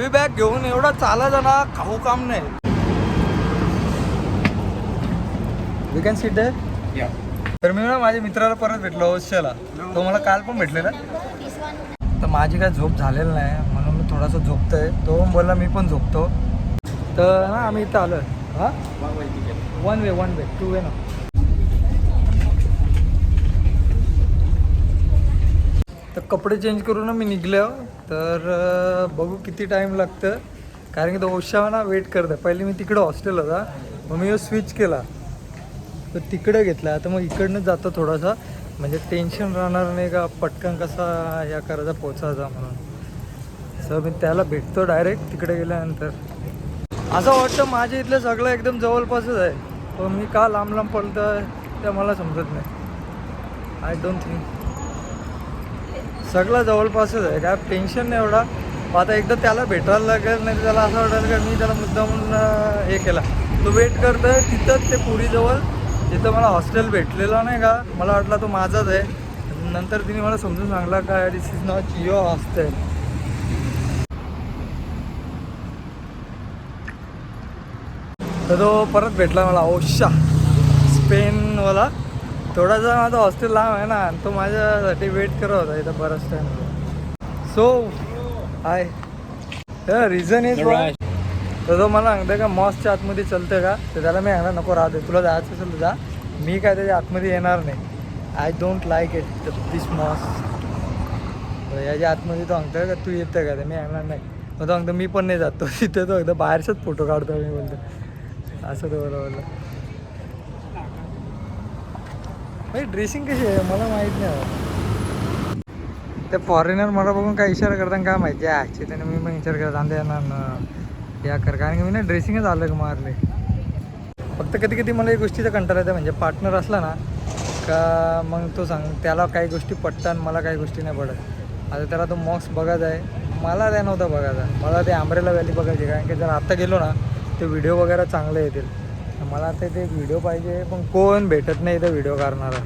Heavy bag घेऊन एवढा चालायचा ना खाऊ काम नाही. We can sit there. तर मी ना माझ्या मित्राला परत भेटलो ओशाला. तो मला काल पण भेटलेला. तर माझी काय झोप झालेली नाही म्हणून मी थोडासा झोपतोय. तो बोलला मी पण झोपतो. तर ना आम्ही इथं आलो. हां वन वे 2 वे ना. तर कपडे चेंज करून मी निघलो. तर बघू किती टाईम लागतं कारण की तो ओशा ना वेट करतं. पहिले मी तिकडं हॉस्टेल होता मग मी स्विच केला तर तिकडे घेतला. आता मग इकडनं जातो थोडासा म्हणजे टेन्शन राहणार नाही का पटकन कसा या करायचा पोचायचा म्हणून. सर मी त्याला भेटतो डायरेक्ट तिकडे गेल्यानंतर. असं वाटतं माझ्या इथलं सगळं एकदम जवळपासच आहे पण मी का लांब लांब पडतो आहे ते मला समजत नाही. आय डोंट थिंक सगळं जवळपासच आहे काय टेन्शन नाही एवढा. आता एकदा त्याला भेटायला लागेल नाही त्याला असं वाटेल का मी त्याला मुद्दामून हे केला. तो वेट करतोय तिथंच ते पुरीजवळ जिथं मला हॉस्टेल भेटलेला नाही का. मला वाटला तो माझाच आहे. नंतर तिने मला समजून सांगला काय दिस इज नॉट जिओ हॉस्टेल. तर तो परत भेटला मला ओशा स्पेनवाला. थोडासा माझा हॉस्टेल लांब आहे ना आणि तो माझ्यासाठी वेट करत होता इथं बराच time. So high reason is why. तर तो मला सांगतं का मॉसच्या आतमध्ये चलतं का. तर त्याला मी सांगणार नको राहते तुला जायचं असेल तर जा. मी काय त्याच्या आतमध्ये येणार नाही. I don't like it this much. याच्या आतमध्ये तो सांगतं का तू येतं का. तर मी सांगणार नाही. मग तो सांगतो मी पण नाही जातो तिथे. तो एकदा बाहेरचाच फोटो काढतो मी बोलतो असं तो बोलला. भाई ड्रेसिंग कशी आहे मला माहीत नाही. ते फॉरेनर मला बघून काय इशारा करताना काय माहिती आहे ॲक्च्युली. मी पण विचार करत आणते ना या कर कारण की मी ना ड्रेसिंगच आलं मारले. फक्त कधी कधी मला एक गोष्टीचा कंटाळा येतं म्हणजे पार्टनर असला ना का मग तो सांग त्याला काही गोष्टी पटतात मला काही गोष्टी नाही पडत. आता त्याला तो मॉक्स बघायचा आहे मला त्या नव्हता बघायचा. मला ते आंब्रेला व्हॅली बघायची कारण की जर आत्ता गेलो ना ते व्हिडिओ वगैरे चांगले येतील. मला आता ते एक व्हिडिओ पाहिजे पण कोण भेटत नाही इथं व्हिडिओ करणारा.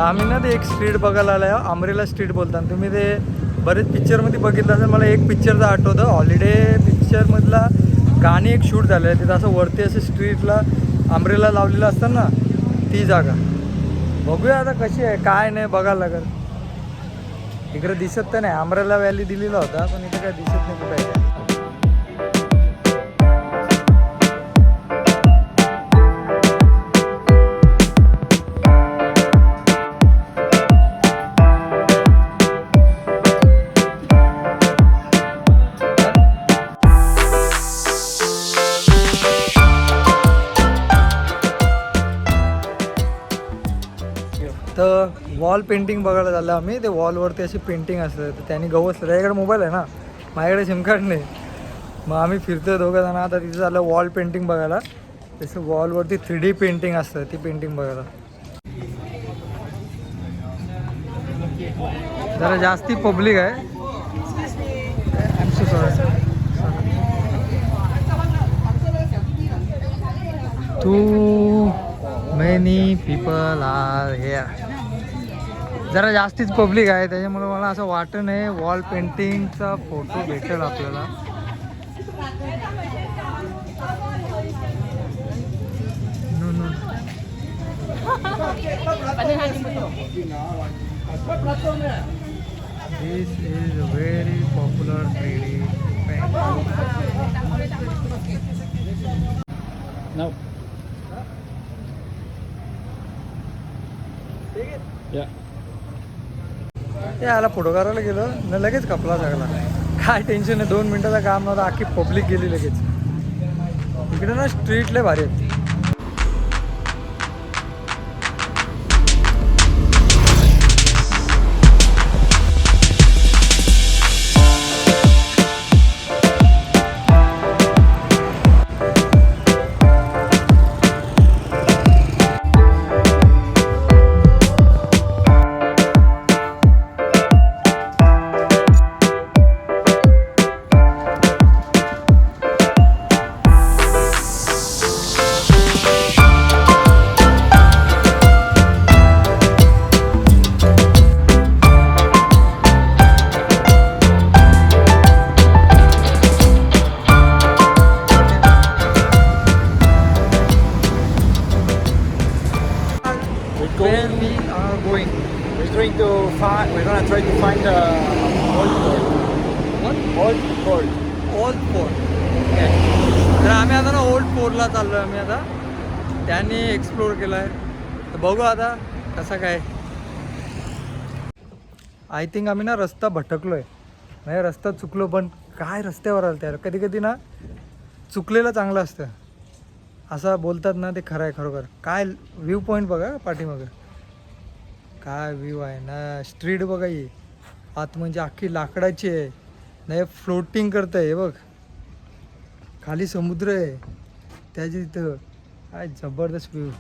आम्ही ना ते एक स्ट्रीट बघायला आलो आहे अमरेला स्ट्रीट बोलतात. तुम्ही ते बरेच पिक्चरमध्ये बघितलं असेल. मला एक पिक्चरचं आठवतं हॉलिडे पिक्चरमधला गाणी एक शूट झालं आहे तिथं असं वरती असं स्ट्रीटला अमरेला लावलेलं असतं ना ती जागा. बघूया आता कशी आहे काय नाही बघायला लागेल. इकडे दिसत तर नाही अमरेला व्हॅली दिलेला होता पण इथे काय दिसत नाही कुठे आहे. तर वॉल पेंटिंग बघायला झालं आम्ही. ते वॉलवरती अशी पेंटिंग असतं तर त्यांनी गवसलं. त्याच्याकडे मोबाईल आहे ना माझ्याकडे सिम कार्ड नाही. मग आम्ही फिरतो दोघं जण. आता तिथं झालं वॉल पेंटिंग बघायला. तसं वॉलवरती 3D पेंटिंग असतं ती पेंटिंग बघायला. जरा जास्ती पब्लिक आहे. I am so sorry. Too many people are here. जरा जास्तीच पब्लिक आहे त्याच्यामुळे मला असं वाटत नाही वॉल पेंटिंगचा फोटो भेटेल आपल्याला. This is very popular 3D painting. याला फोटो करायला गेलो न लगेच कपला सगळा. काय टेन्शन नाही 2 मिनिटाचं काम नव्हतं. अख्खी पब्लिक गेली लगेच. इकडे ना स्ट्रीट लय भारी आहेत. where going. we are going. We're gonna try to find old port. What? Old port. Old fort. Okay. तर आम्ही आता ना ओल्ड फोर्टला चाललो आहे. आम्ही आता त्यांनी एक्सप्लोर केलं आहे, तर बघू आता कसं काय. आय थिंक आम्ही ना रस्ता भटकलो आहे, म्हणजे रस्ता चुकलो. पण काय रस्त्यावर आलं त्याला, कधी कधी ना चुकलेलं चांगलं असतं असं बोलतात ना, ते खरं आहे खरोखर. काय व्ह्यू पॉईंट बघा पाठीमागं, काय व्ह्यू आहे ना. स्ट्रीट बघा ही आत, म्हणजे अख्खी लाकडाची आहे, नाही फ्लोटिंग करत आहे बघ. खाली समुद्र आहे त्याची तिथं. काय जबरदस्त व्ह्यू.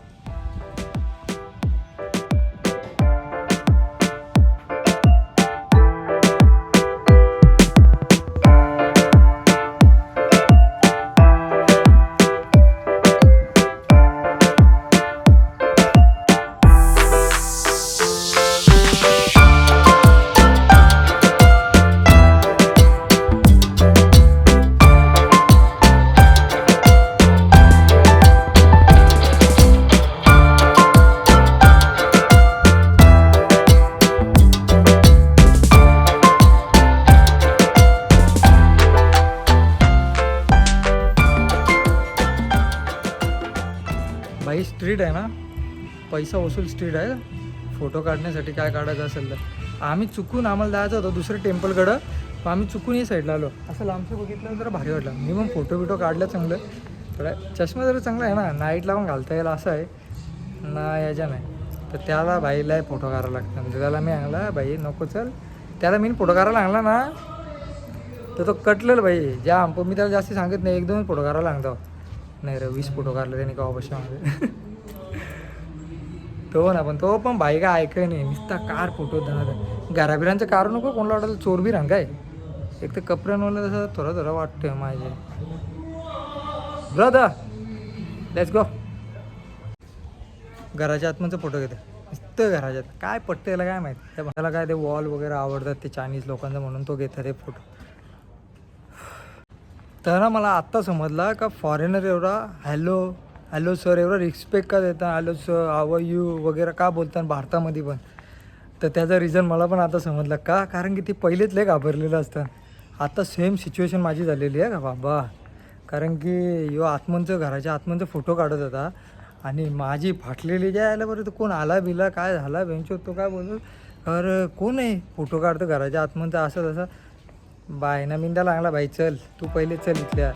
भाई स्ट्रीट आहे ना, पैसा वसूल स्ट्रीट आहे. फोटो काढण्यासाठी काय काढायचं असेल तर. आम्ही चुकून, आम्हाला जायचं होतं दुसऱ्या टेम्पलकडं, पण आम्ही चुकून ही साईडला आलो. असं लांबचं बघितलं जरा भारी वाटलं. मी मग फोटो बिटो काढलं चांगलं. थोडा चष्मा जरा चांगला आहे ना, नाईटला पण घालता येईल असं आहे ना, याच्या नाही. तर त्याला बाईला फोटो काढायला लागतं. म्हणजे त्याला मी आणला, बाई नको चल. त्याला मी फोटो काढायला आणला ना, तर तो कटलेलं बाई जाम. पण मी त्याला जास्त सांगत नाही, 1-2 फोटो काढायला लागतो. नाही रे 20 फोटो काढले त्यांनी का ऑपशनमध्ये. तो ना, पण तो पण बाई काय ऐकाय नाही, नुसता कार फोटो देणार. घराबिरांचं कार नको, कोणाला वाटलं चोर बी काय. एक तर कपड्यांवाला तसं थोडं थोडं वाटतं माझे. Brother let's go. घराच्या आतमध्ये फोटो घेते नुसतं घराच्यात. काय पटतं याला काय माहिती. त्या मला काय ते वॉल वगैरे आवडतात ते चायनीज लोकांचं, म्हणून तो घेतात ते फोटो. तर ना मला आत्ता समजला का फॉरेनर एवढा हॅलो सर एवढा रिस्पेक्ट का देतात, hello sir how are you वगैरे का बोलतात भारतामध्ये पण. तर त्याचा रिझन मला पण आता समजलं का, कारण की ते पहिलेच लय घाबरलेलं असतं. आता सेम सिच्युएशन माझी झालेली आहे का बाबा. कारण की यो आतमनचं, घराच्या आतमनचं फोटो काढत होता आणि माझी फाटलेली ज्या यायला बरं, तर कोण आला बिला काय झाला बेंचो, तो काय बोलतो अरे कोण आहे फोटो काढतो घराच्या आतमनचं असं तसं. बायना मिंदा लागला, बाई चल तू पहिले चल इथल्या.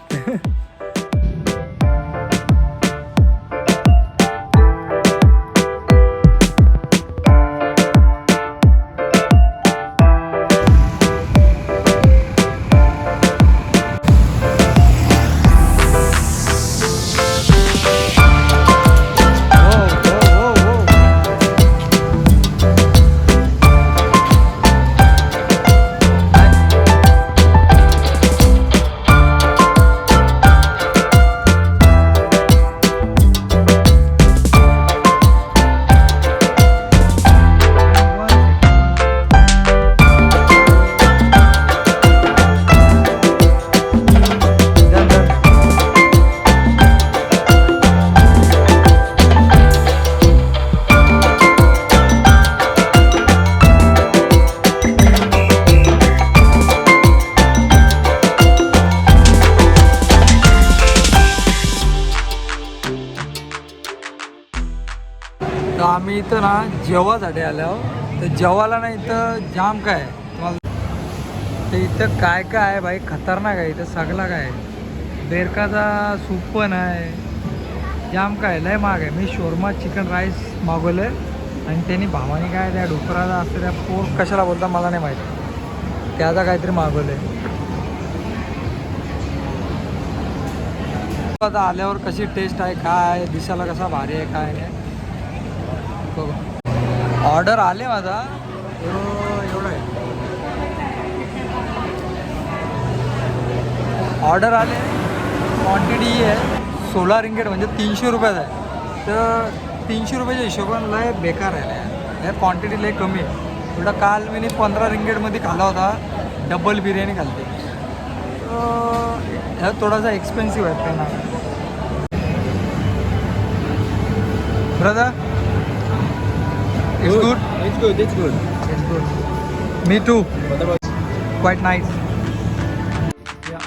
तर आम्ही इथं ना जेवासाठी आलो. तर जेवायला ना इथं जाम काय आहे तुम्हाला. तर इथं काय काय आहे भाई, खतरनाक आहे इथं सगळं काय. बेरकाचा सूप पण आहे, जाम काय लय महाग आहे. मी शोरमा चिकन राईस मागवलं आहे आणि त्यांनी भावानी काय त्या डुकराला असतं त्या पोर्क कशाला बोलता मला नाही माहिती, त्याचा काहीतरी मागवलं आहे. आता आल्यावर कशी टेस्ट आहे, काय दिसायला कसा भारी आहे काय नाही बघा. ऑर्डर आले माझा एवढं आहे. ऑर्डर आले, क्वांटिटी आहे 16 रिंगेट म्हणजे 300 रुपयाचा आहे. तर 300 रुपयाच्या हिशोबाने लय बेकार आहे, क्वांटिटी लय कमी आहे. थोडा काल मी 15 रिंगेटमध्ये खाल्ला होता, डबल बिर्याणी खालते. ह्या थोडासा एक्सपेन्सिव्ह आहे त्यांना. Brother It's good. It's good. It's good. It's good. Me too. What about? Quite nice. Yeah.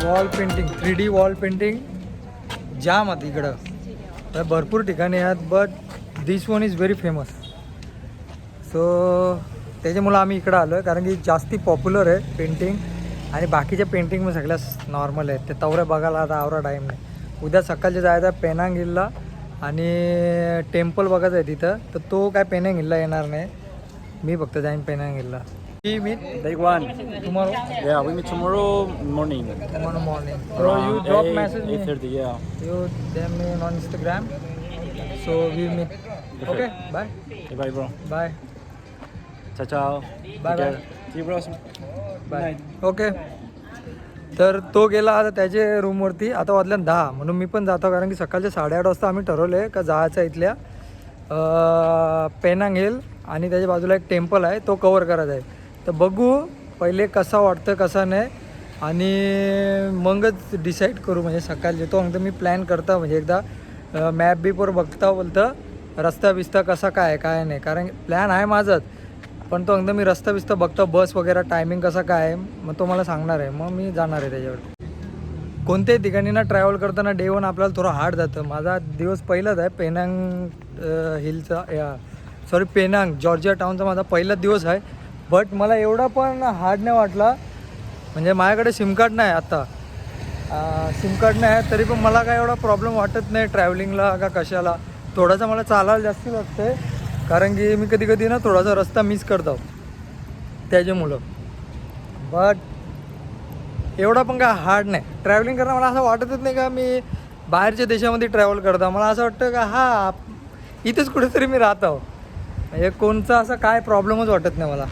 Wall painting 3D wall painting जाम आहेत इकडं तर भरपूर ठिकाणी आहेत but this one is very famous so त्याच्यामुळं आम्ही इकडं आलो आहे कारण की जास्ती पॉप्युलर आहे पेंटिंग आणि बाकीच्या पेंटिंग मग सगळ्या नॉर्मल आहेत ते तवऱ्या बघायला आता आवरा टाईम नाही उद्या सकाळचे जायचं आहे पेनांग हिलला आणि टेम्पल बघायचं आहे तिथं तर तो काय पेनांग हिलला येणार नाही मी फक्त जाईन पेनांग हिलला We meet Day one. tomorrow. Yeah, we meet tomorrow morning. Tomorrow morning. So you drop message me. 8:30. Yeah. You DM me on Instagram. So we meet. Okay. Bye. Okay, bye, bro. Bye. Ciao, ciao. Bye, Take bye. care. See you, bros. Bye. Okay. तर तो गेला आता त्याच्या रूमवरती आता वाजल्या 10 म्हणून मी पण जातो कारण की सकाळचे 8:30 वाजता आम्ही ठरवले का जायचं इथल्या पेनांग हिल आणि त्याच्या बाजूला एक टेम्पल आहे तो कवर करायचा आहे तर बघू पहिले कसा वाटतं कसा नाही आणि मगच डिसाईड करू म्हणजे सकाळचे तो एकदा मी प्लॅन करता म्हणजे एकदा मॅप बीपवर बघता बोलतं रस्ता बिस्ता कसा काय नाही कारण प्लॅन आहे माझाच पण तो एकदा मी रस्ता बिस्ता बघता बस वगैरे टायमिंग कसा काय आहे मग तो मला सांगणार आहे मग मी जाणार आहे त्याच्यावर कोणत्याही ठिकाणी ना ट्रॅव्हल करताना डे वन आपल्याला थोडं हार्ड जातं माझा दिवस पहिलाच आहे पेनांग हिलचा सॉरी पेनांग जॉर्जिया टाऊनचा माझा पहिलाच दिवस आहे बट मला एवढा पण हार्ड नाही वाटला म्हणजे माझ्याकडे सिम कार्ड नाही आता सिम कार्ड नाही आहे तरी पण मला काय एवढा प्रॉब्लेम वाटत नाही ट्रॅव्हलिंगला का कशाला थोडासा मला चालायला जास्त लागतं आहे कारण की मी कधी कधी ना थोडासा रस्ता मिस करतो त्याच्यामुळं बट एवढा पण काय हार्ड नाही ट्रॅव्हलिंग करणं मला असं वाटतच नाही का मी बाहेरच्या देशामध्ये ट्रॅव्हल करता मला असं वाटतं का हा इथेच कुठेतरी मी राहतो म्हणजे कोणचा असं काय प्रॉब्लेमच वाटत नाही मला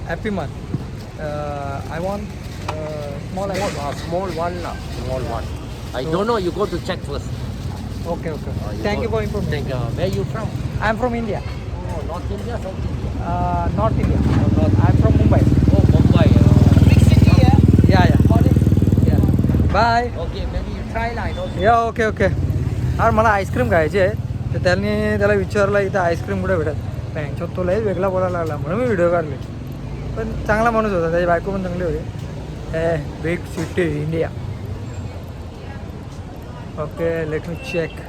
Happy Man. I want small Small one. Small one. I So- don't know. You go to check first. Okay. Thank you for information. Where you from? I'm from India. Oh, North India, South India. North India. I'm from Mumbai. Oh, Mumbai. Big city, yeah. Yeah. Bye. Okay, maybe you try lah. I know. Yeah, okay. यार मला ice cream खायची आहे तर त्याला विचारलं इथं ice cream कुठे भेटत त्यांच्यात तो लयच वेगळा बोलायला लागला म्हणून मी व्हिडिओ काढले पण चांगला माणूस होता त्याची बायको पण चांगली होती big city India okay let me check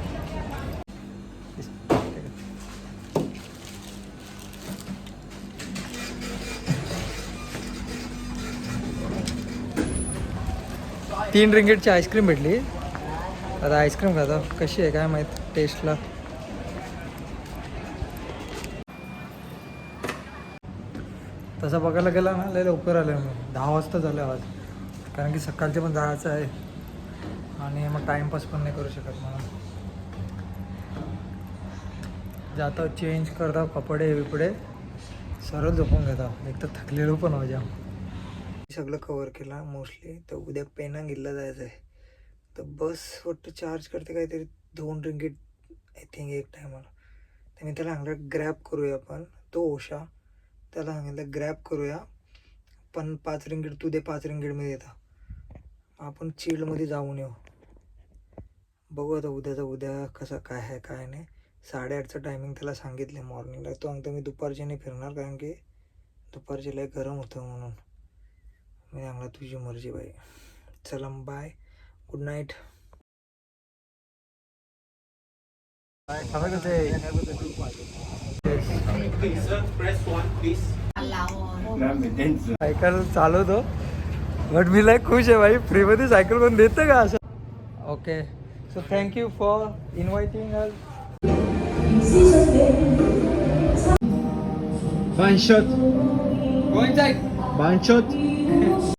$3 ice cream भेटली आता आईस्क्रीम खाता कशी आहे काय माहीत टेस्टला तसं बघायला गेला ना लय लवकर आलं मी 10 वाजता झालं आज कारण की सकाळचे पण जायचं आहे आणि मग टाईमपास पण नाही करू शकत मला. जातो चेंज करतो कपडे बिपडे सरळ झोपून घेतो. एक तर थकलेलो पण हो जाम. सगळं कवर केला मोस्टली. तर उद्या पेनांगीला जायचं आहे. तर बस वाटतं चार्ज करते काहीतरी 2 रिंगीट आय थिंक एक टायमाला. तर मी त्याला सांगितलं ग्रॅब करूया आपण. तो ओशा त्याला सांगितलं ग्रॅब करूया पण 5 रिंगीट तू दे 5 रिंगीट मी देता. आपण चिल्डमध्ये जाऊन येऊ. बघू आता उद्या कसं काय आहे काय नाही. 8:30चं टायमिंग त्याला सांगितलं मॉर्निंगला. तो सांगतो मी दुपारचे नाही फिरणार कारण की दुपारचे लय गरम होतं म्हणून. मी सांगला तुझी मर्जी बाई. चला बाय गुड नाईट. सायकल चालवतो बट मी लय खुश आहे भाई. फ्रीमध्ये सायकल पण देतं का असं. Okay so thank you for inviting us. One shot. Going back. One shot.